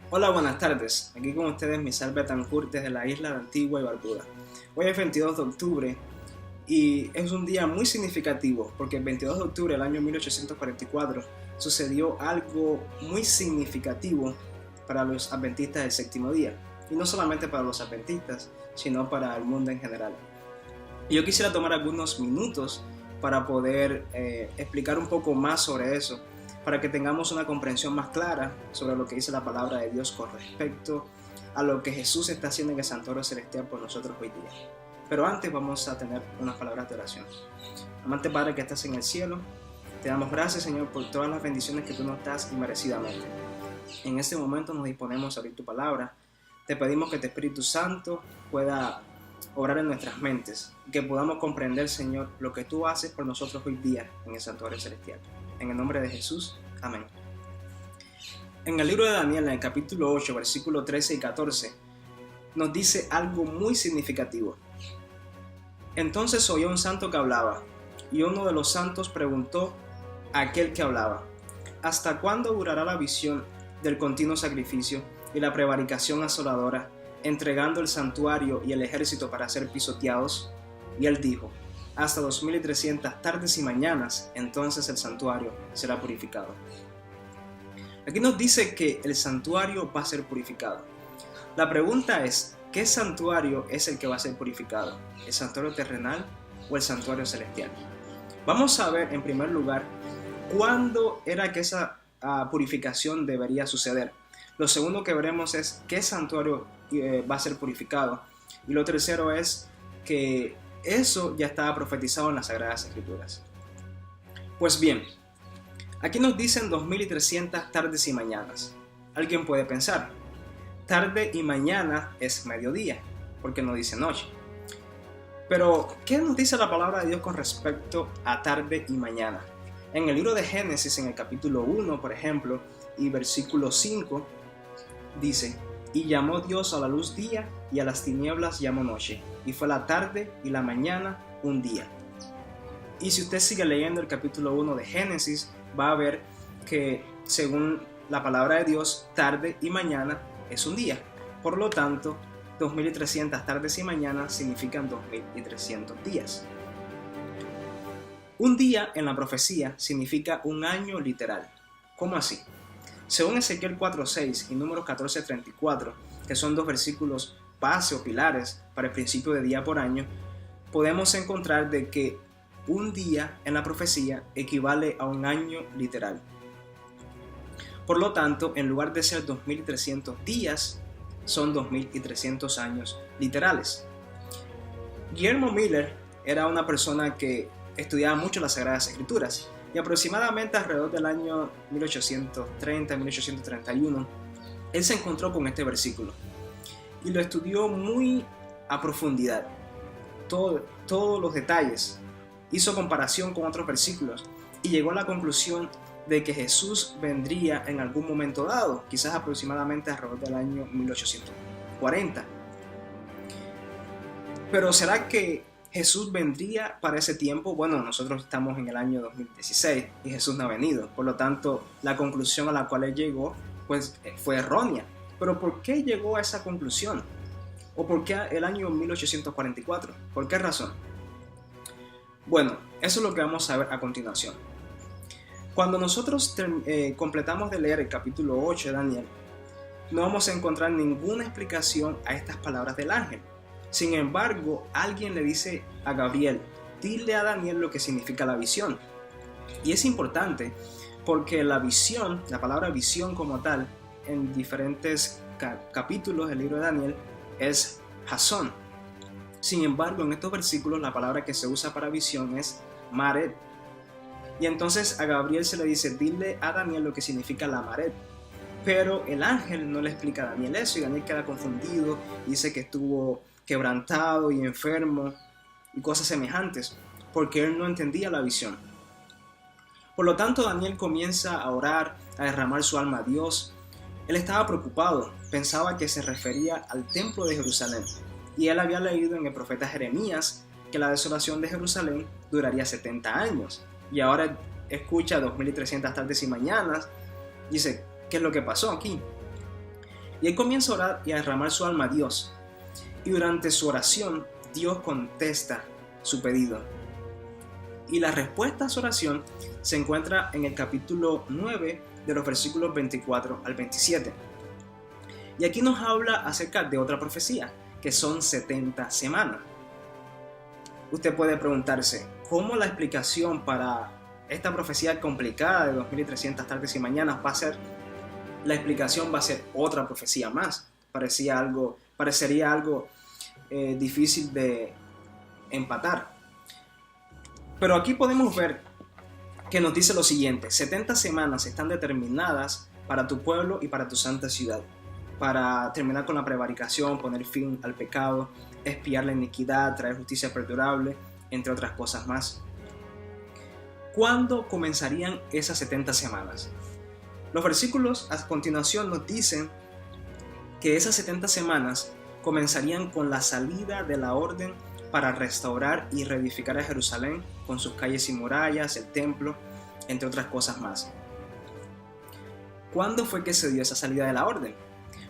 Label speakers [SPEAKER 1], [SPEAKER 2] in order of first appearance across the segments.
[SPEAKER 1] Hola, buenas tardes. Aquí con ustedes Misael Betancourt desde la isla de Antigua y Barbuda. Hoy es 22 de octubre y es un día muy significativo porque el 22 de octubre del año 1844 sucedió algo muy significativo para los adventistas del séptimo día. Y no solamente para los adventistas, sino para el mundo en general. Y yo quisiera tomar algunos minutos para poder explicar un poco más sobre eso, para que tengamos una comprensión más clara sobre lo que dice la palabra de Dios con respecto a lo que Jesús está haciendo en el santuario celestial por nosotros hoy día. Pero antes vamos a tener unas palabras de oración. Amante Padre que estás en el cielo, te damos gracias, Señor, por todas las bendiciones que tú nos das inmerecidamente. En este momento nos disponemos a abrir tu palabra. Te pedimos que tu Espíritu Santo pueda obrar en nuestras mentes, que podamos comprender, Señor, lo que tú haces por nosotros hoy día en el santuario celestial. En el nombre de Jesús, amén. En el libro de Daniel, en el capítulo 8, versículos 13 y 14, nos dice algo muy significativo. Entonces oyó un santo que hablaba, y uno de los santos preguntó a aquel que hablaba: ¿hasta cuándo durará la visión del continuo sacrificio y la prevaricación asoladora, entregando el santuario y el ejército para ser pisoteados? Y él dijo: hasta 2300 tardes y mañanas, entonces el santuario será purificado. Aquí nos dice que el santuario va a ser purificado. La pregunta es, ¿qué santuario es el que va a ser purificado? ¿El santuario terrenal o el santuario celestial? Vamos a ver en primer lugar cuándo era que esa purificación debería suceder. Lo segundo que veremos es qué santuario va a ser purificado. Y lo tercero es que eso ya estaba profetizado en las Sagradas Escrituras. Pues bien, aquí nos dicen 2300 tardes y mañanas. Alguien puede pensar, tarde y mañana es mediodía, porque no dice noche. Pero, ¿qué nos dice la palabra de Dios con respecto a tarde y mañana? En el libro de Génesis, en el capítulo 1, por ejemplo, y versículo 5, dice: y llamó Dios a la luz día, y a las tinieblas llamó noche, y fue la tarde y la mañana un día. Y si usted sigue leyendo el capítulo 1 de Génesis, va a ver que según la palabra de Dios, tarde y mañana es un día. Por lo tanto, 2300 tardes y mañanas significan 2300 días. Un día en la profecía significa un año literal. ¿Cómo así? Según Ezequiel 4:6 y Números 14:34, que son dos versículos base o pilares para el principio de día por año, podemos encontrar de que un día en la profecía equivale a un año literal. Por lo tanto, en lugar de ser 2300 días, son 2300 años literales. Guillermo Miller era una persona que estudiaba mucho las Sagradas Escrituras, y aproximadamente alrededor del año 1830-1831, él se encontró con este versículo y lo estudió muy a profundidad, todos los detalles, hizo comparación con otros versículos y llegó a la conclusión de que Jesús vendría en algún momento dado, quizás aproximadamente alrededor del año 1840. Pero ¿será que Jesús vendría para ese tiempo? Bueno, nosotros estamos en el año 2016 y Jesús no ha venido. Por lo tanto, la conclusión a la cual él llegó pues, fue errónea. Pero ¿por qué llegó a esa conclusión? ¿O por qué el año 1844? ¿Por qué razón? Bueno, eso es lo que vamos a ver a continuación. Cuando nosotros completamos de leer el capítulo 8 de Daniel, no vamos a encontrar ninguna explicación a estas palabras del ángel. Sin embargo, alguien le dice a Gabriel: dile a Daniel lo que significa la visión. Y es importante porque la visión, la palabra visión como tal, en diferentes capítulos del libro de Daniel es Jasón. Sin embargo, en estos versículos la palabra que se usa para visión es Maret. Y entonces a Gabriel se le dice: dile a Daniel lo que significa la Maret. Pero el ángel no le explica a Daniel eso, y Daniel queda confundido, dice que estuvo quebrantado y enfermo y cosas semejantes, porque él no entendía la visión. Por lo tanto, Daniel comienza a orar, a derramar su alma a Dios. Él estaba preocupado, pensaba que se refería al templo de Jerusalén, y él había leído en el profeta Jeremías que la desolación de Jerusalén duraría 70 años, y ahora escucha 2300 tardes y mañanas. Dice: ¿qué es lo que pasó aquí? Y él comienza a orar y a derramar su alma a Dios. Y durante su oración, Dios contesta su pedido. Y la respuesta a su oración se encuentra en el capítulo 9 de los versículos 24 al 27. Y aquí nos habla acerca de otra profecía, que son 70 semanas. Usted puede preguntarse, ¿cómo la explicación para esta profecía complicada de 2300 tardes y mañanas va a ser? La explicación va a ser otra profecía más. Parecería algo difícil de empatar. Pero aquí podemos ver que nos dice lo siguiente: 70 semanas están determinadas para tu pueblo y para tu santa ciudad, para terminar con la prevaricación, poner fin al pecado, expiar la iniquidad, traer justicia perdurable, entre otras cosas más. ¿Cuándo comenzarían esas 70 semanas? Los versículos a continuación nos dicen que esas 70 semanas comenzarían con la salida de la orden para restaurar y reedificar a Jerusalén con sus calles y murallas, el templo, entre otras cosas más. ¿Cuándo fue que se dio esa salida de la orden?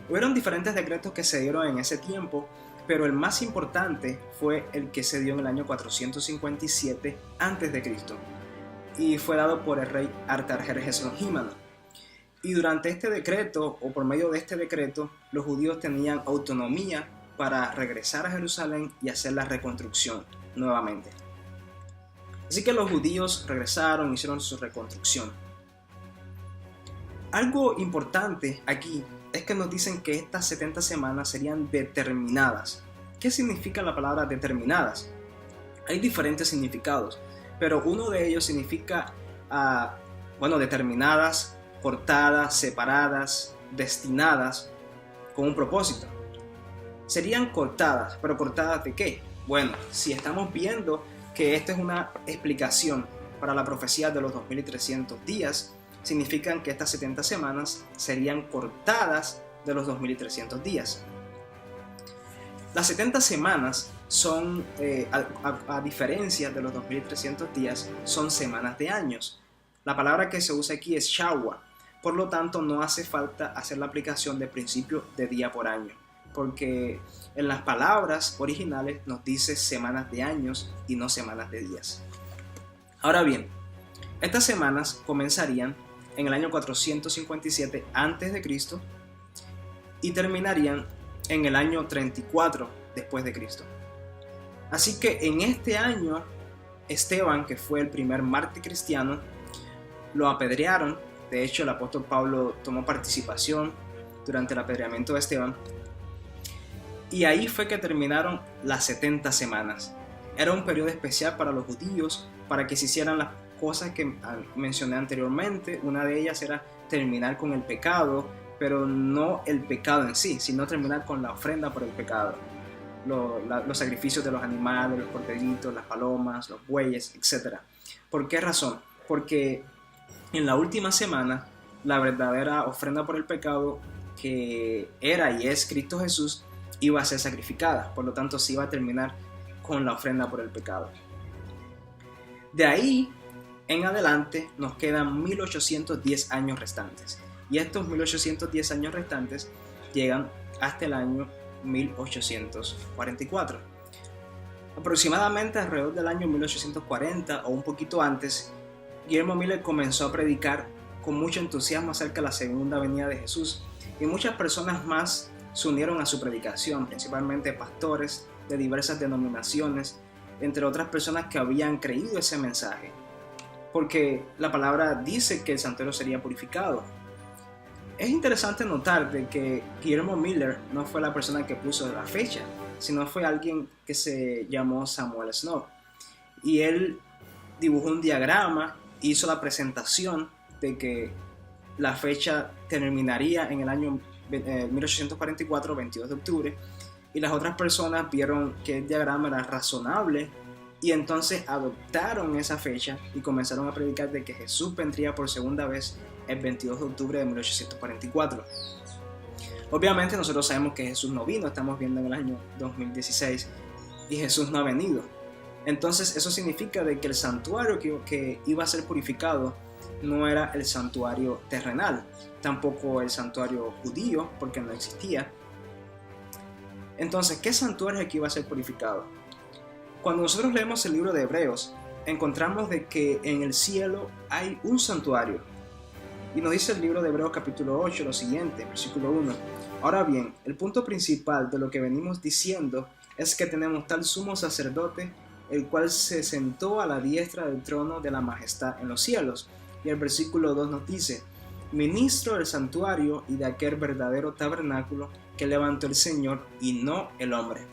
[SPEAKER 1] Hubieron diferentes decretos que se dieron en ese tiempo, pero el más importante fue el que se dio en el año 457 a.C. y fue dado por el rey Artajerjes Longímeno. Y durante este decreto, o por medio de este decreto, los judíos tenían autonomía para regresar a Jerusalén y hacer la reconstrucción nuevamente. Así que los judíos regresaron, hicieron su reconstrucción. Algo importante aquí es que nos dicen que estas 70 semanas serían determinadas. ¿Qué significa la palabra determinadas? Hay diferentes significados, pero uno de ellos significa, determinadas, cortadas, separadas, destinadas, con un propósito. Serían cortadas, pero ¿cortadas de qué? Bueno, si estamos viendo que esta es una explicación para la profecía de los 2300 días, significan que estas 70 semanas serían cortadas de los 2300 días. Las 70 semanas son, a diferencia de los 2300 días, son semanas de años. La palabra que se usa aquí es shawa, por lo tanto no hace falta hacer la aplicación de principio de día por año, porque en las palabras originales nos dice semanas de años y no semanas de días. Ahora bien, estas semanas comenzarían en el año 457 a.C. y terminarían en el año 34 después de Cristo. Así que en este año, Esteban, que fue el primer mártir cristiano, lo apedrearon. De hecho, el apóstol Pablo tomó participación durante el apedreamiento de Esteban. Y ahí fue que terminaron las 70 semanas. Era un periodo especial para los judíos, para que se hicieran las cosas que mencioné anteriormente. Una de ellas era terminar con el pecado, pero no el pecado en sí, sino terminar con la ofrenda por el pecado. Los sacrificios de los animales, los corderitos, las palomas, los bueyes, etc. ¿Por qué razón? Porque en la última semana, la verdadera ofrenda por el pecado, que era y es Cristo Jesús, iba a ser sacrificada. Por lo tanto, se iba a terminar con la ofrenda por el pecado. De ahí en adelante nos quedan 1810 años restantes. Y estos 1810 años restantes llegan hasta el año 1844. Aproximadamente alrededor del año 1840 o un poquito antes, Guillermo Miller comenzó a predicar con mucho entusiasmo acerca de la segunda venida de Jesús, y muchas personas más se unieron a su predicación, principalmente pastores de diversas denominaciones, entre otras personas que habían creído ese mensaje, porque la palabra dice que el santuario sería purificado. Es interesante notar de que Guillermo Miller no fue la persona que puso la fecha, sino fue alguien que se llamó Samuel Snow, y él dibujó un diagrama, hizo la presentación de que la fecha terminaría en el año 1844, 22 de octubre, y las otras personas vieron que el diagrama era razonable y entonces adoptaron esa fecha y comenzaron a predicar de que Jesús vendría por segunda vez el 22 de octubre de 1844. Obviamente nosotros sabemos que Jesús no vino, estamos viendo en el año 2016 y Jesús no ha venido. Entonces eso significa de que el santuario que iba a ser purificado no era el santuario terrenal, tampoco el santuario judío, porque no existía. Entonces, ¿qué santuario aquí va a ser purificado? Cuando nosotros leemos el libro de Hebreos, encontramos de que en el cielo hay un santuario. Y nos dice el libro de Hebreos capítulo 8 lo siguiente, versículo 1. Ahora bien, el punto principal de lo que venimos diciendo es que tenemos tal sumo sacerdote, el cual se sentó a la diestra del trono de la majestad en los cielos. Y el versículo 2 nos dice, ministro del santuario y de aquel verdadero tabernáculo que levantó el Señor y no el hombre.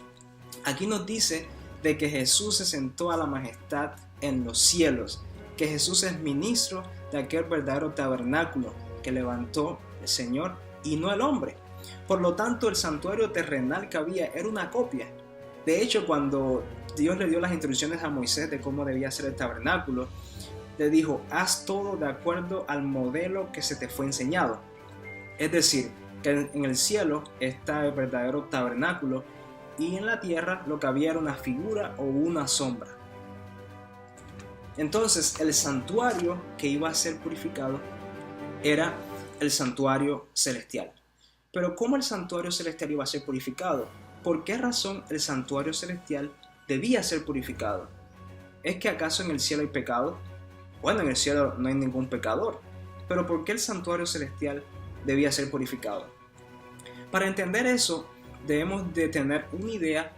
[SPEAKER 1] Aquí nos dice de que Jesús se sentó a la majestad en los cielos, que Jesús es ministro de aquel verdadero tabernáculo que levantó el Señor y no el hombre. Por lo tanto, el santuario terrenal que había era una copia. De hecho, cuando Dios le dio las instrucciones a Moisés de cómo debía ser el tabernáculo, le dijo, haz todo de acuerdo al modelo que se te fue enseñado. Es decir, que en el cielo está el verdadero tabernáculo y en la tierra lo que había era una figura o una sombra. Entonces, el santuario que iba a ser purificado era el santuario celestial. Pero ¿cómo el santuario celestial iba a ser purificado? ¿Por qué razón el santuario celestial debía ser purificado? ¿Es que acaso en el cielo hay pecado? Bueno, en el cielo no hay ningún pecador. Pero ¿por qué el santuario celestial debía ser purificado? Para entender eso, debemos de tener una idea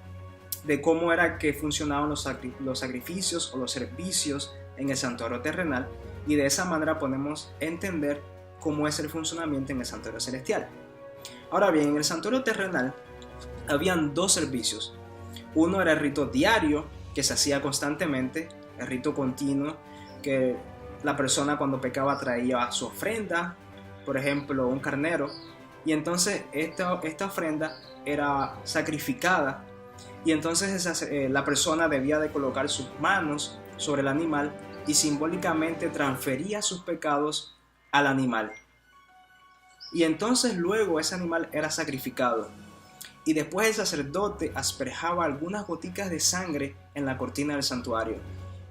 [SPEAKER 1] de cómo era que funcionaban los sacrificios o los servicios en el santuario terrenal, y de esa manera podemos entender cómo es el funcionamiento en el santuario celestial. Ahora bien, en el santuario terrenal habían dos servicios. Uno era el rito diario, que se hacía constantemente, el rito continuo, que la persona cuando pecaba traía su ofrenda, por ejemplo un carnero, y entonces esta ofrenda era sacrificada, y entonces la persona debía de colocar sus manos sobre el animal y simbólicamente transfería sus pecados al animal. Y entonces luego ese animal era sacrificado. Y después el sacerdote asperjaba algunas goticas de sangre en la cortina del santuario.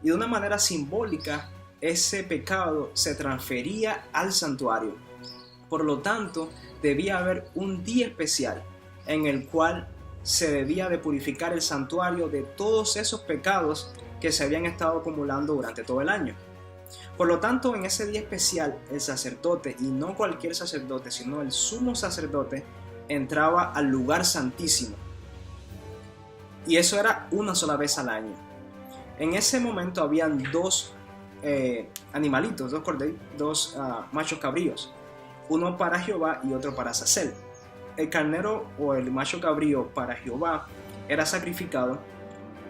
[SPEAKER 1] Y de una manera simbólica, ese pecado se transfería al santuario. Por lo tanto, debía haber un día especial en el cual se debía de purificar el santuario de todos esos pecados que se habían estado acumulando durante todo el año. Por lo tanto, en ese día especial, el sacerdote, y no cualquier sacerdote, sino el sumo sacerdote, entraba al lugar santísimo. Y eso era una sola vez al año. En ese momento habían dos animalitos, dos machos cabríos, uno para Jehová y otro para Azazel. El carnero o el macho cabrío para Jehová era sacrificado,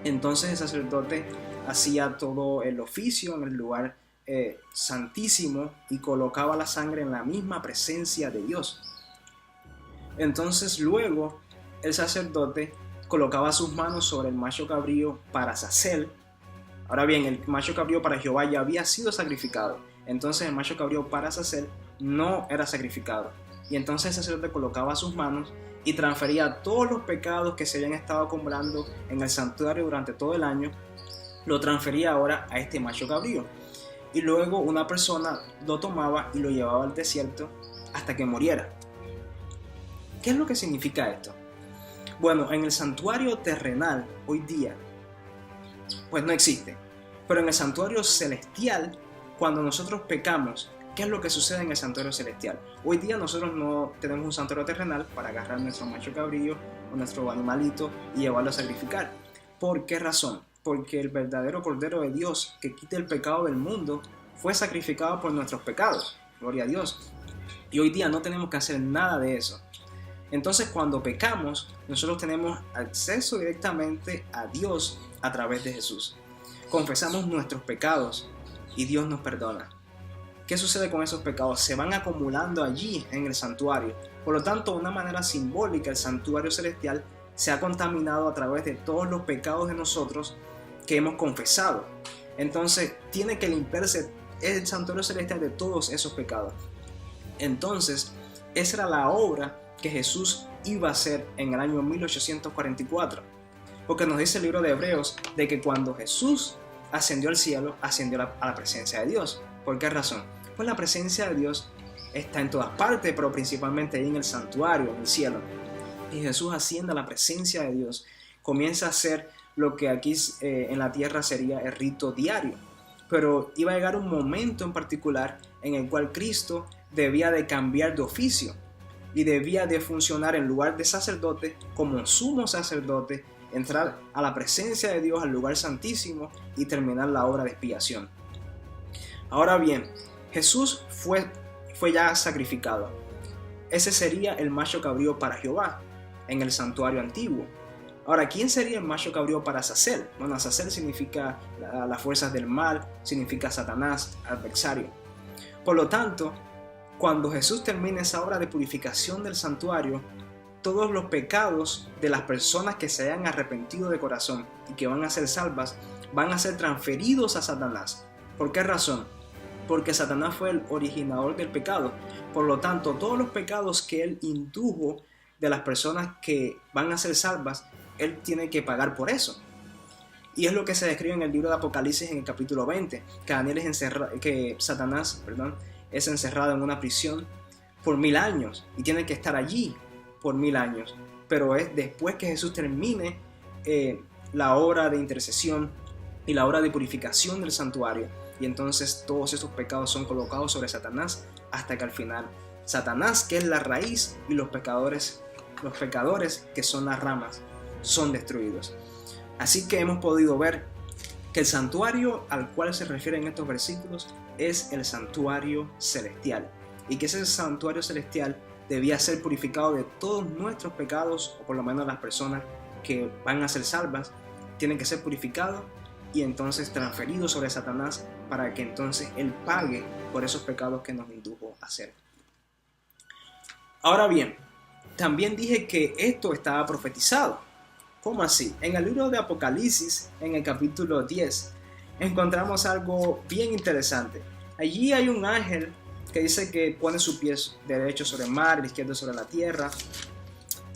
[SPEAKER 1] entonces el sacerdote hacía todo el oficio en el lugar santísimo y colocaba la sangre en la misma presencia de Dios. Entonces luego el sacerdote colocaba sus manos sobre el macho cabrío para Azazel. Ahora bien, el macho cabrío para Jehová ya había sido sacrificado, entonces el macho cabrío para Azazel no era sacrificado. Y entonces el sacerdote colocaba sus manos y transfería todos los pecados que se habían estado acumulando en el santuario durante todo el año, lo transfería ahora a este macho cabrío. Y luego una persona lo tomaba y lo llevaba al desierto hasta que muriera. ¿Qué es lo que significa esto? Bueno, en el santuario terrenal hoy día, pues no existe. Pero en el santuario celestial, cuando nosotros pecamos, ¿qué es lo que sucede en el santuario celestial? Hoy día nosotros no tenemos un santuario terrenal para agarrar nuestro macho cabrío o nuestro animalito y llevarlo a sacrificar. ¿Por qué razón? Porque el verdadero Cordero de Dios que quita el pecado del mundo fue sacrificado por nuestros pecados. Gloria a Dios. Y hoy día no tenemos que hacer nada de eso. Entonces cuando pecamos, nosotros tenemos acceso directamente a Dios a través de Jesús. Confesamos nuestros pecados y Dios nos perdona. ¿Qué sucede con esos pecados? Se van acumulando allí en el santuario. Por lo tanto, de una manera simbólica, el santuario celestial se ha contaminado a través de todos los pecados de nosotros que hemos confesado. Entonces, tiene que limpiarse el santuario celestial de todos esos pecados. Entonces, esa era la obra que Jesús iba a hacer en el año 1844. Porque nos dice el libro de Hebreos de que cuando Jesús ascendió al cielo, ascendió a la presencia de Dios. ¿Por qué razón? Pues la presencia de Dios está en todas partes, pero principalmente ahí en el santuario, en el cielo. Y Jesús asciende a la presencia de Dios, comienza a hacer lo que aquí en la tierra sería el rito diario. Pero iba a llegar un momento en particular en el cual Cristo debía de cambiar de oficio y debía de funcionar en lugar de sacerdote como sumo sacerdote, entrar a la presencia de Dios, al lugar santísimo y terminar la obra de expiación. Ahora bien, Jesús fue ya sacrificado. Ese sería el macho cabrío para Jehová en el santuario antiguo. Ahora, ¿quién sería el macho cabrío para Azazel? Bueno, Azazel significa las fuerzas del mal, significa Satanás, adversario. Por lo tanto, cuando Jesús termine esa obra de purificación del santuario, todos los pecados de las personas que se hayan arrepentido de corazón y que van a ser salvas, van a ser transferidos a Satanás. ¿Por qué razón? Porque Satanás fue el originador del pecado. Por lo tanto, todos los pecados que él indujo de las personas que van a ser salvas, él tiene que pagar por eso. Y es lo que se describe en el libro de Apocalipsis en el capítulo 20, que Satanás es encerrado en una prisión por 1000 años y tiene que estar allí por 1000 años. Pero es después que Jesús termine la obra de intercesión y la obra de purificación del santuario, y entonces todos esos pecados son colocados sobre Satanás hasta que al final Satanás, que es la raíz, y los pecadores, que son las ramas, son destruidos. Así que hemos podido ver que el santuario al cual se refieren estos versículos es el santuario celestial, y que ese santuario celestial debía ser purificado de todos nuestros pecados, o por lo menos las personas que van a ser salvas tienen que ser purificados y entonces transferidos sobre Satanás para que entonces él pague por esos pecados que nos indujo a hacer. Ahora bien, también dije que esto estaba profetizado. ¿Cómo así? En el libro de Apocalipsis, en el capítulo 10, encontramos algo bien interesante. Allí hay un ángel que dice que pone su pie derecho sobre el mar, el izquierdo sobre la tierra.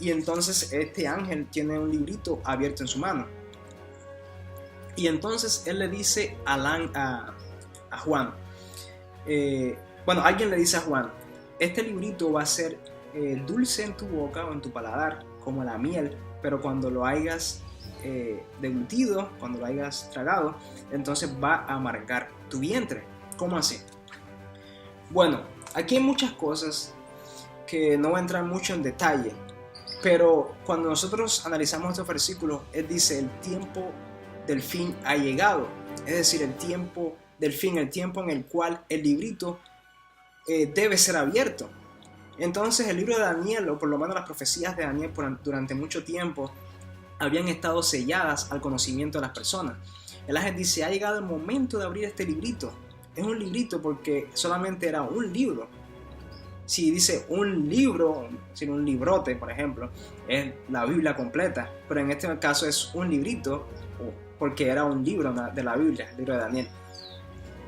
[SPEAKER 1] Y entonces este ángel tiene un librito abierto en su mano. Y entonces él le dice a Juan, alguien le dice a Juan, este librito va a ser dulce en tu boca o en tu paladar, como la miel, pero cuando lo hayas deglutido, cuando lo hayas tragado, entonces va a amargar tu vientre. ¿Cómo así? Bueno, aquí hay muchas cosas que no voy a entrar mucho en detalle, pero cuando nosotros analizamos estos versículos, él dice, el tiempo del fin ha llegado, es decir, el tiempo del fin, el tiempo en el cual el librito debe ser abierto. Entonces el libro de Daniel, o por lo menos las profecías de Daniel durante mucho tiempo, habían estado selladas al conocimiento de las personas. El ángel dice, ha llegado el momento de abrir este librito. Es un librito porque solamente era un libro. Si dice un libro, sin un librote, por ejemplo, es la Biblia completa, pero en este caso es un librito porque era un libro de la Biblia, el libro de Daniel.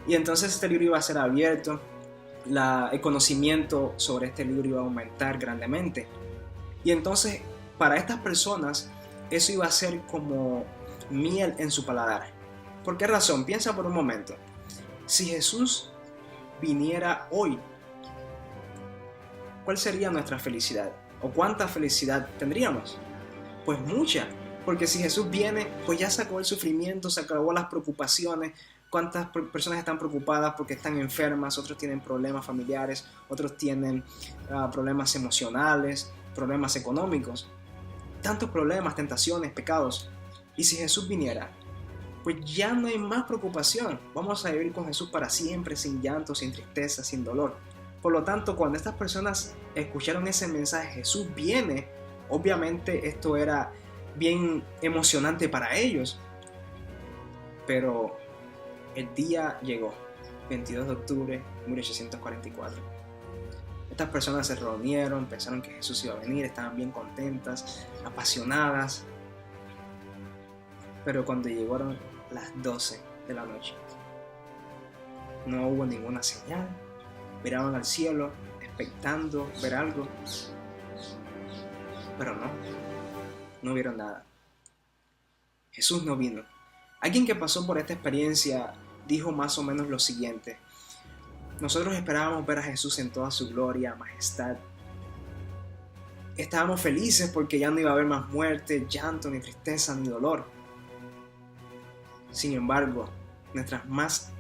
[SPEAKER 1] Y entonces este libro iba a ser abierto, el conocimiento sobre este libro iba a aumentar grandemente. Y entonces para estas personas eso iba a ser como miel en su paladar. ¿Por qué razón? Piensa por un momento. Si Jesús viniera hoy, ¿cuál sería nuestra felicidad? ¿O cuánta felicidad tendríamos? Pues mucha, porque si Jesús viene, pues ya se acabó el sufrimiento, se acabó las preocupaciones. ¿Cuántas personas están preocupadas porque están enfermas? Otros tienen problemas familiares, otros tienen problemas emocionales, problemas económicos. Tantos problemas, tentaciones, pecados. Y si Jesús viniera, pues ya no hay más preocupación. Vamos a vivir con Jesús para siempre, sin llanto, sin tristeza, sin dolor. Por lo tanto, cuando estas personas escucharon ese mensaje, Jesús viene, obviamente esto era bien emocionante para ellos. Pero el día llegó, 22 de octubre de 1844. Estas personas se reunieron, pensaron que Jesús iba a venir, estaban bien contentas, apasionadas. Pero cuando llegaron las 12 de la noche, no hubo ninguna señal. Miraban al cielo, expectando ver algo, pero no vieron nada. Jesús no vino. Alguien que pasó por esta experiencia dijo más o menos lo siguiente: Nosotros esperábamos ver a Jesús en toda su gloria, majestad. Estábamos felices porque ya no iba a haber más muerte, llanto, ni tristeza, ni dolor. Sin embargo, nuestras más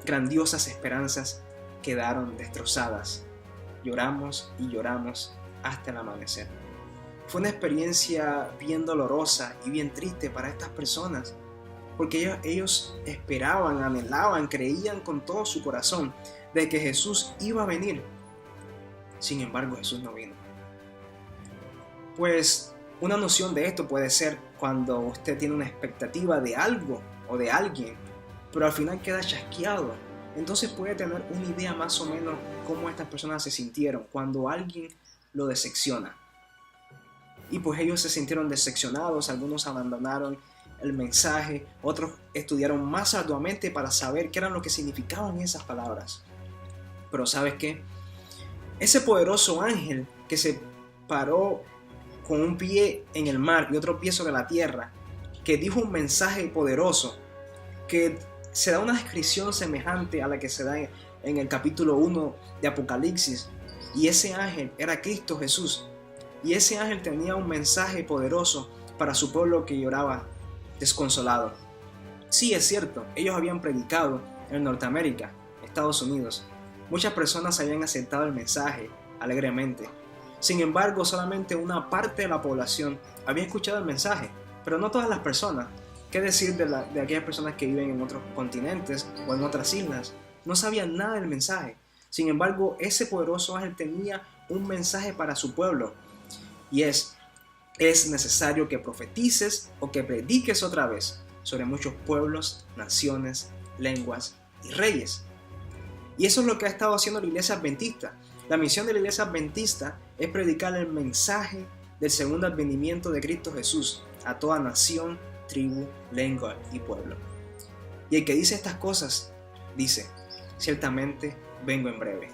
[SPEAKER 1] grandiosas esperanzas quedaron destrozadas. Lloramos y lloramos hasta el amanecer. Fue una experiencia bien dolorosa y bien triste para estas personas, porque ellos esperaban, anhelaban, creían con todo su corazón de que Jesús iba a venir. Sin embargo, Jesús no vino. Pues una noción de esto puede ser cuando usted tiene una expectativa de algo o de alguien, pero al final queda chasqueado. Entonces puede tener una idea más o menos cómo estas personas se sintieron cuando alguien lo decepciona. Y pues ellos se sintieron decepcionados, algunos abandonaron el mensaje, otros estudiaron más arduamente para saber qué eran lo que significaban esas palabras. Pero ¿sabes qué? Ese poderoso ángel que se paró con un pie en el mar y otro pie sobre la tierra, que dijo un mensaje poderoso, que se da una descripción semejante a la que se da en el capítulo 1 de Apocalipsis, y ese ángel era Cristo Jesús, y ese ángel tenía un mensaje poderoso para su pueblo que lloraba desconsolado. Sí, es cierto, ellos habían predicado en Norteamérica, Estados Unidos. Muchas personas habían aceptado el mensaje alegremente. Sin embargo, solamente una parte de la población había escuchado el mensaje, pero no todas las personas. ¿Qué decir de aquellas personas que viven en otros continentes o en otras islas? No sabían nada del mensaje. Sin embargo, ese poderoso ángel tenía un mensaje para su pueblo, y es necesario que profetices o que prediques otra vez sobre muchos pueblos, naciones, lenguas y reyes. Y eso es lo que ha estado haciendo la Iglesia Adventista. La misión de la Iglesia Adventista es predicar el mensaje del segundo advenimiento de Cristo Jesús a toda nación, tribu, lengua y pueblo. Y el que dice estas cosas dice: ciertamente vengo en breve.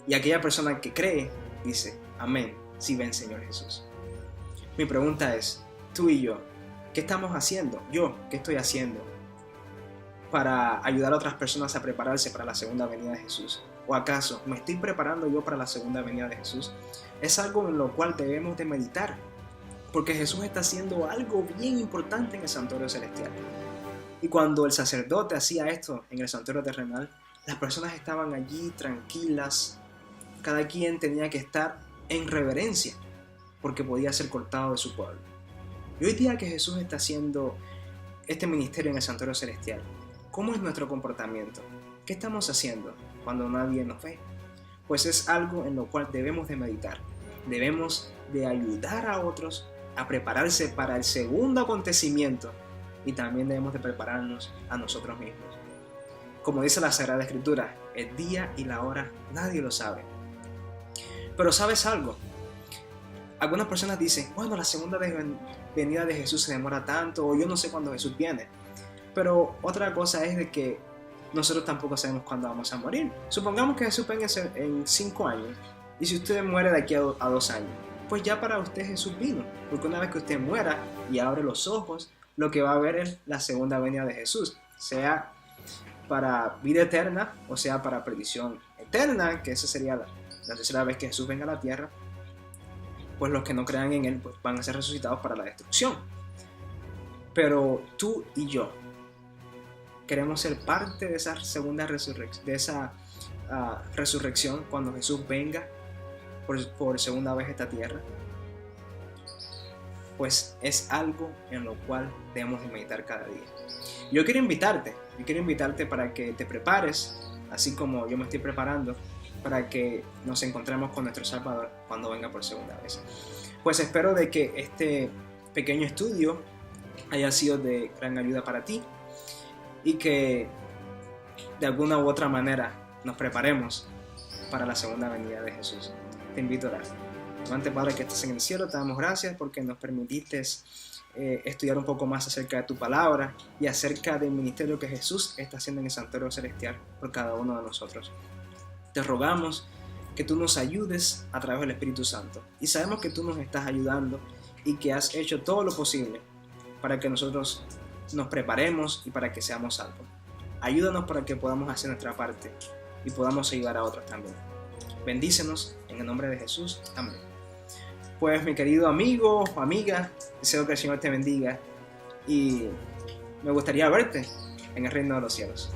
[SPEAKER 1] Y aquella persona que cree dice: amén, si ven Señor Jesús. Mi pregunta es, tú y yo, ¿qué estamos haciendo? Yo, ¿qué estoy haciendo para ayudar a otras personas a prepararse para la segunda venida de Jesús? ¿O acaso me estoy preparando yo para la segunda venida de Jesús? Es algo en lo cual debemos de meditar, porque Jesús está haciendo algo bien importante en el santuario celestial. Y cuando el sacerdote hacía esto en el santuario terrenal, las personas estaban allí tranquilas, cada quien tenía que estar en reverencia, porque podía ser cortado de su pueblo. Y hoy día que Jesús está haciendo este ministerio en el santuario celestial, ¿cómo es nuestro comportamiento? ¿Qué estamos haciendo cuando nadie nos ve? Pues es algo en lo cual debemos de meditar. Debemos de ayudar a otros a prepararse para el segundo acontecimiento, y también debemos de prepararnos a nosotros mismos. Como dice la Sagrada Escritura, el día y la hora nadie lo sabe. Pero ¿sabes algo? Algunas personas dicen, bueno, la segunda venida de Jesús se demora tanto, o yo no sé cuándo Jesús viene. Pero otra cosa es de que nosotros tampoco sabemos cuándo vamos a morir. Supongamos que Jesús venga en 5 años, y si usted muere de aquí a 2 años, pues ya para usted Jesús vino, porque una vez que usted muera y abre los ojos, lo que va a ver es la segunda venida de Jesús, sea para vida eterna o sea para perdición eterna, que esa sería la tercera vez que Jesús venga a la tierra. Pues los que no crean en Él pues van a ser resucitados para la destrucción. Pero tú y yo queremos ser parte de esa segunda resurrección cuando Jesús venga por segunda vez a esta tierra. Pues es algo en lo cual debemos de meditar cada día. Yo quiero invitarte para que te prepares, así como yo me estoy preparando, para que nos encontremos con nuestro Salvador cuando venga por segunda vez. Pues espero de que este pequeño estudio haya sido de gran ayuda para ti, y que de alguna u otra manera nos preparemos para la segunda venida de Jesús. Te invito a orar. Amante Padre que estás en el cielo, te damos gracias porque nos permitiste estudiar un poco más acerca de tu palabra y acerca del ministerio que Jesús está haciendo en el santuario celestial por cada uno de nosotros. Te rogamos que tú nos ayudes a través del Espíritu Santo, y sabemos que tú nos estás ayudando y que has hecho todo lo posible para que nosotros nos preparemos y para que seamos salvos. ayúdanos para que podamos hacer nuestra parte y podamos ayudar a otros también. Bendícenos en el nombre de Jesús. Amén. Pues mi querido amigo o amiga, deseo que el Señor te bendiga y me gustaría verte en el reino de los cielos.